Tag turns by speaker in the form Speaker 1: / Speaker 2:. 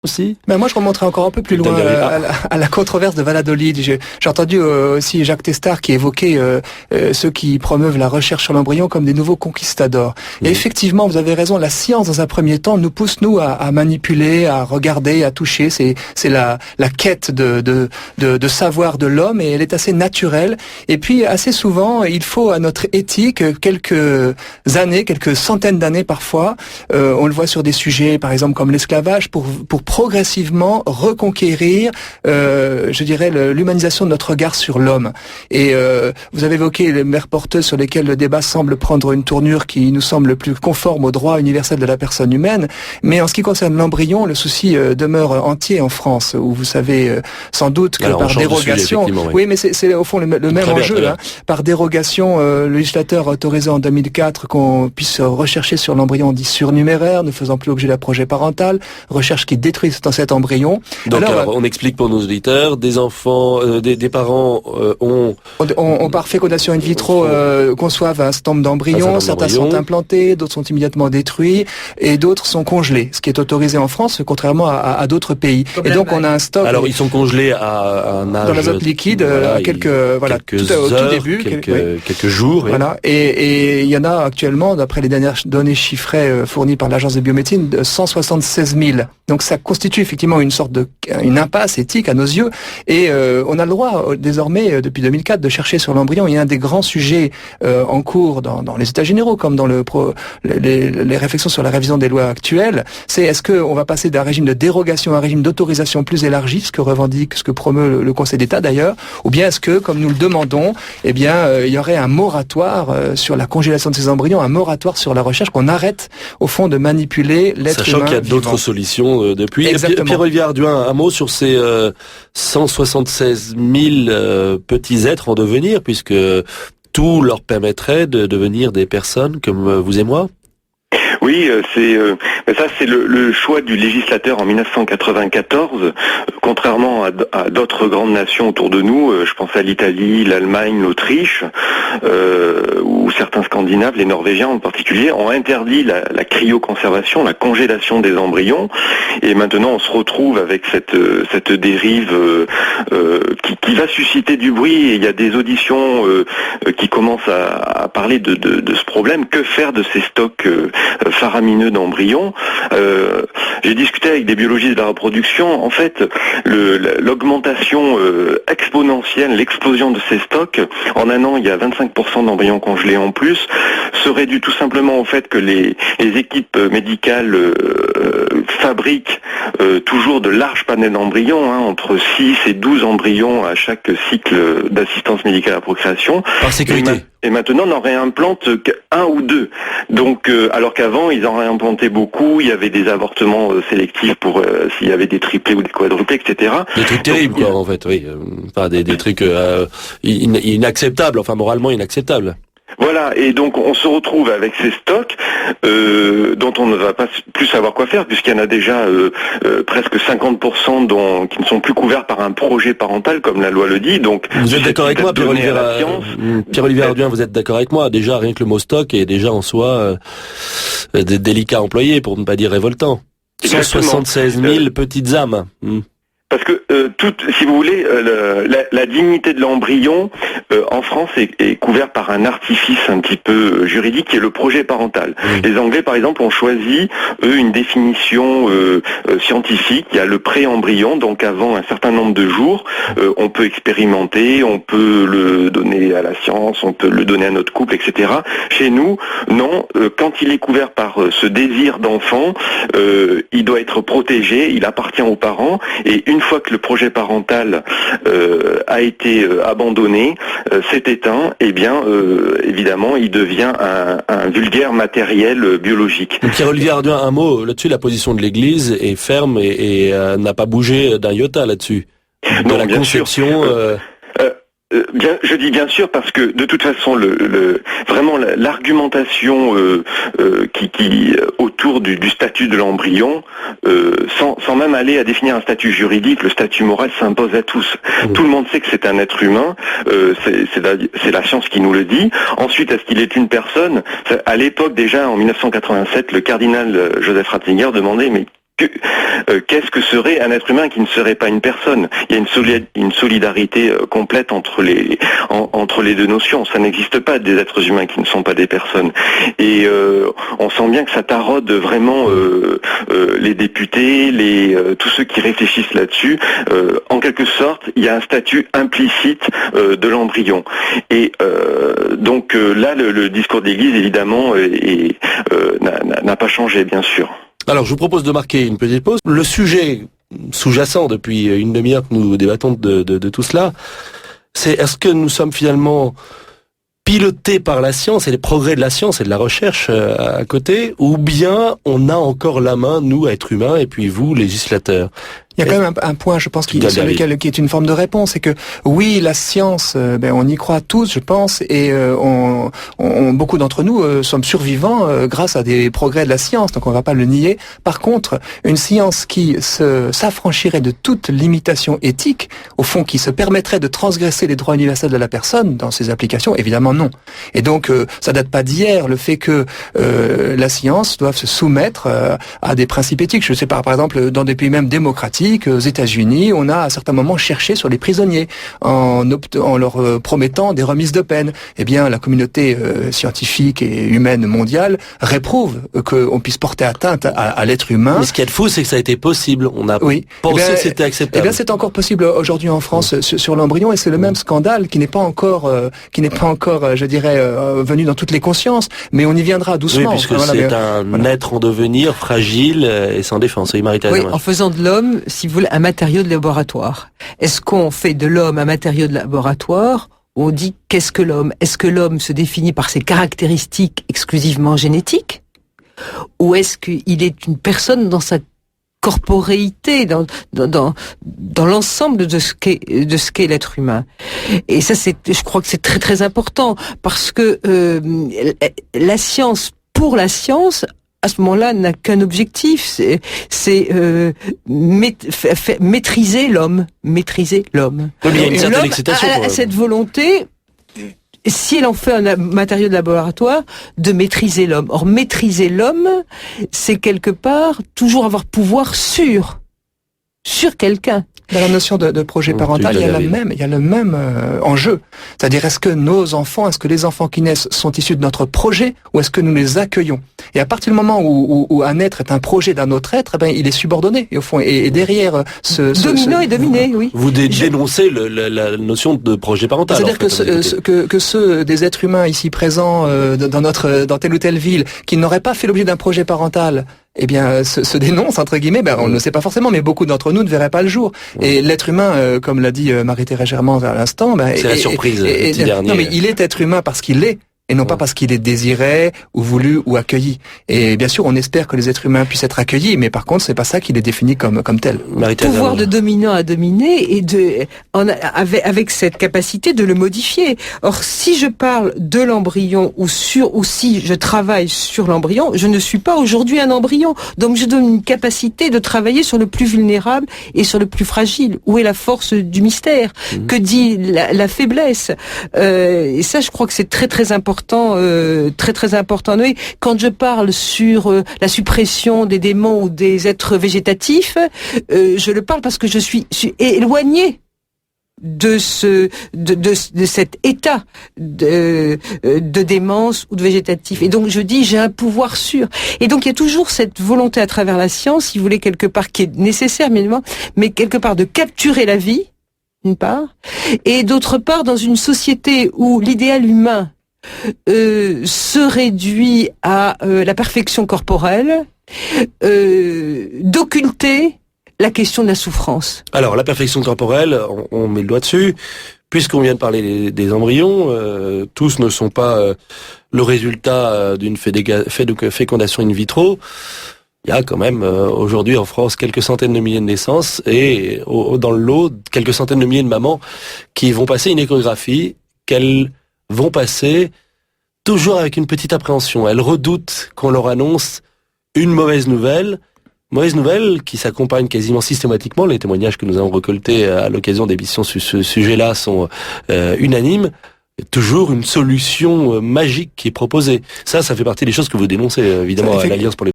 Speaker 1: aussi?
Speaker 2: Ben moi, je remonterai encore un peu plus loin à la controverse de Valladolid. J'ai entendu aussi Jacques Testard qui évoquait ceux qui promeuvent la recherche sur l'embryon comme des nouveaux conquistadors. Et effectivement, vous avez raison, la science, dans un premier temps, nous pousse, nous, à manipuler, à regarder, à toucher. C'est la quête de savoir de l'homme, et elle est assez naturelle. Et puis, assez souvent, il faut à notre éthique quelques années, quelques centaines d'années parfois. On le voit sur des sujets, par exemple, comme l'esclavage, pour progressivement reconquérir, je dirais, l'humanisation de notre regard sur l'homme. Et vous avez évoqué les mères porteuses sur lesquelles le débat semble prendre une tournure qui nous semble le plus conforme au droit universel de la personne humaine. Mais en ce qui concerne l'embryon, le souci demeure entier en France, où vous savez sans doute que par dérogation, oui, mais c'est au fond le même enjeu. Hein. Par dérogation, le législateur a autorisé en 2004 qu'on puisse rechercher sur l'embryon dit surnuméraire, ne faisant plus l'objet d'un projet parental, recherche qui détruit dans cet embryon.
Speaker 1: Donc alors, on explique pour nos auditeurs, des enfants, des parents
Speaker 2: on par fécondation in vitro conçoivent un certain nombre d'embryons, certains sont implantés, d'autres sont immédiatement détruits et d'autres sont congelés, ce qui est autorisé en France contrairement à d'autres pays. Et donc on a un stock.
Speaker 1: Alors ils sont congelés à un âge
Speaker 2: dans l'azote liquide, à quelques
Speaker 1: au tout début, quelques jours.
Speaker 2: Voilà. Et il y en a actuellement, d'après les dernières données chiffrées fournies par l'agence de biomédecine, de 176 000. Donc ça constitue effectivement une impasse éthique à nos yeux. Et on a le droit désormais, depuis 2004, de chercher sur l'embryon. Il y a un des grands sujets en cours dans les états généraux, comme dans les réflexions sur la révision des lois actuelles. C'est est-ce qu'on va passer d'un régime de dérogation à un régime d'autorisation plus élargi, ce que promeut le Conseil d'État d'ailleurs, ou bien est-ce que, comme nous le demandons, il y aurait un moratoire sur la congélation de ces embryons, un moratoire sur la recherche, qu'on arrête au fond de manipuler l'être humain.
Speaker 1: Sachant qu'il y a d'autres solutions depuis. Pierre-Olivier Arduin, un mot sur ces 176 000 petits êtres en devenir, puisque tout leur permettrait de devenir des personnes comme vous et moi?
Speaker 3: Oui, c'est le choix du législateur en 1994. Contrairement à d'autres grandes nations autour de nous, je pense à l'Italie, l'Allemagne, l'Autriche, ou certains Scandinaves, les Norvégiens en particulier, ont interdit la cryoconservation, la congélation des embryons. Et maintenant, on se retrouve avec cette dérive qui va susciter du bruit. Et il y a des auditions qui commencent à parler de ce problème. Que faire de ces stocks faramineux d'embryons? J'ai discuté avec des biologistes de la reproduction. En fait, l'augmentation exponentielle, l'explosion de ces stocks, en un an, il y a 25% d'embryons congelés en plus, serait dû tout simplement au fait que les équipes médicales fabriquent toujours de larges panels d'embryons, entre 6 et 12 embryons à chaque cycle d'assistance médicale à la procréation.
Speaker 1: Par sécurité.
Speaker 3: Et maintenant, on en réimplante qu'un ou deux. Donc, alors qu'avant, ils en réimplantaient beaucoup. Il y avait des avortements sélectifs pour s'il y avait des triplés ou des quadruplés, etc.
Speaker 1: Des trucs terribles, quoi, en fait, oui. Pas des trucs inacceptables, enfin moralement inacceptables.
Speaker 3: Voilà, et donc on se retrouve avec ces stocks dont on ne va pas plus savoir quoi faire, puisqu'il y en a déjà presque 50% qui ne sont plus couverts par un projet parental, comme la loi le dit. Donc,
Speaker 1: vous êtes d'accord avec moi, Pierre-Olivier Arduin, vous êtes d'accord avec moi? Déjà, rien que le mot stock est déjà en soi délicat à employer, pour ne pas dire révoltant. 176 000 petites âmes.
Speaker 3: Parce que si vous voulez, la dignité de l'embryon en France est couverte par un artifice un petit peu juridique qui est le projet parental. Les Anglais, par exemple, ont choisi une définition scientifique. Il y a le pré-embryon, donc avant un certain nombre de jours, on peut expérimenter, on peut le donner à la science, on peut le donner à notre couple, etc. Chez nous, non. Quand il est couvert par ce désir d'enfant, il doit être protégé, il appartient aux parents, et une fois que le projet parental a été abandonné, s'est éteint, eh bien, évidemment, il devient un vulgaire matériel biologique.
Speaker 1: Pierre-Olivier Arduin, un mot là-dessus, la position de l'Église est ferme et n'a pas bougé d'un iota là-dessus. De la conception...
Speaker 3: je dis bien sûr parce que de toute façon vraiment l'argumentation qui autour du statut de l'embryon, sans même aller à définir un statut juridique, le statut moral s'impose à tous. Tout le monde sait que c'est un être humain, c'est la science qui nous le dit. Ensuite, est-ce qu'il est une personne? À l'époque déjà, en 1987, le cardinal Joseph Ratzinger demandait mais qu'est-ce que serait un être humain qui ne serait pas une personne? Il y a une solidarité complète entre les deux notions. Ça n'existe pas des êtres humains qui ne sont pas des personnes. Et on sent bien que ça taraude vraiment les députés, tous ceux qui réfléchissent là-dessus. En quelque sorte, il y a un statut implicite de l'embryon. Et donc là, le discours de l'Église, évidemment, n'a pas changé, bien sûr.
Speaker 1: Alors, je vous propose de marquer une petite pause. Le sujet sous-jacent depuis une demi-heure que nous débattons de tout cela, c'est est-ce que nous sommes finalement pilotés par la science et les progrès de la science et de la recherche à côté, ou bien on a encore la main, nous, êtres humains, et puis vous, législateurs?
Speaker 2: Il y a quand même un point, je pense, qui est une forme de réponse, c'est que oui, la science, on y croit tous, je pense, et beaucoup d'entre nous sommes survivants grâce à des progrès de la science, donc on ne va pas le nier. Par contre, une science qui s'affranchirait de toute limitation éthique, au fond, qui se permettrait de transgresser les droits universels de la personne dans ses applications, évidemment non. Et donc, ça date pas d'hier, le fait que la science doive se soumettre à des principes éthiques. Je sais pas, par exemple, dans des pays même démocratiques, aux États-Unis, on a à certains moments cherché sur les prisonniers en leur promettant des remises de peine. Eh bien, la communauté scientifique et humaine mondiale réprouve qu'on puisse porter atteinte à l'être humain.
Speaker 1: Mais ce qui est fou, c'est que ça a été possible. On a pensé que c'était acceptable.
Speaker 2: Eh bien, c'est encore possible aujourd'hui en France sur l'embryon, et c'est le même scandale qui n'est pas encore, je dirais, venu dans toutes les consciences. Mais on y viendra doucement.
Speaker 1: Oui, puisque c'est un être en devenir, fragile et sans défense. Oui, Marie-Thérèse.
Speaker 4: Oui, en faisant de l'homme, si vous voulez, un matériau de laboratoire. Est-ce qu'on fait de l'homme un matériau de laboratoire, ou on dit qu'est-ce que l'homme? Est-ce que l'homme se définit par ses caractéristiques exclusivement génétiques, ou est-ce qu'il est une personne dans sa corporéité, dans l'ensemble de ce qu'est l'être humain? Et ça, je crois que c'est très très important, parce que la science, pour la science, à ce moment-là, n'a qu'un objectif, c'est maîtriser l'homme. Maîtriser l'homme.
Speaker 1: Oui, mais il y a une certaine excitation.
Speaker 4: Cette volonté, si elle en fait un matériau de laboratoire, de maîtriser l'homme. Or, maîtriser l'homme, c'est quelque part toujours avoir pouvoir sur quelqu'un.
Speaker 2: Dans la notion de projet parental, il y a le même enjeu. C'est-à-dire, est-ce que les enfants qui naissent sont issus de notre projet, ou est-ce que nous les accueillons? Et à partir du moment où un être est un projet d'un autre être, il est subordonné. Et au fond, et derrière
Speaker 4: dominant et dominé, oui.
Speaker 1: Vous dénoncez la notion de projet parental.
Speaker 2: C'est-à-dire que ceux des êtres humains ici présents dans telle ou telle ville qui n'auraient pas fait l'objet d'un projet parental, eh bien, se dénonce, entre guillemets, on ne le sait pas forcément, mais beaucoup d'entre nous ne verraient pas le jour. Et l'être humain, comme l'a dit Marie-Thérèse Germans à l'instant,
Speaker 1: c'est la surprise petit dernier.
Speaker 2: Non, mais il est être humain parce qu'il l'est, et non pas parce qu'il est désiré, ou voulu, ou accueilli. Et bien sûr, on espère que les êtres humains puissent être accueillis, mais par contre, c'est pas ça qui les définit comme tel.
Speaker 4: Pouvoir de dominant à dominer, et avec cette capacité de le modifier. Or, si je parle de l'embryon, ou si je travaille sur l'embryon, je ne suis pas aujourd'hui un embryon. Donc, je donne une capacité de travailler sur le plus vulnérable et sur le plus fragile. Où est la force du mystère? Que dit la faiblesse? Et ça, je crois que c'est très très important. Très très important. Oui, quand je parle sur la suppression des démons ou des êtres végétatifs, je le parle parce que je suis éloigné de cet état de démence ou de végétatif. Et donc je dis, j'ai un pouvoir sûr. Et donc il y a toujours cette volonté à travers la science, si vous voulez, quelque part qui est nécessaire, mais quelque part de capturer la vie, d'une part, et d'autre part dans une société où l'idéal humain se réduit à la perfection corporelle, d'occulter la question de la souffrance.
Speaker 1: Alors, la perfection corporelle, on met le doigt dessus. Puisqu'on vient de parler des embryons, tous ne sont pas le résultat d'une fécondation in vitro. Il y a quand même aujourd'hui en France quelques centaines de milliers de naissances et dans le lot, quelques centaines de milliers de mamans qui vont passer une échographie, qu'elles vont passer toujours avec une petite appréhension. Elles redoutent qu'on leur annonce une mauvaise nouvelle qui s'accompagne quasiment systématiquement. Les témoignages que nous avons récoltés à l'occasion d'émissions sur ce sujet-là sont unanimes. Toujours une solution magique qui est proposée. Ça fait partie des choses que vous dénoncez, évidemment, à l'Alliance pour les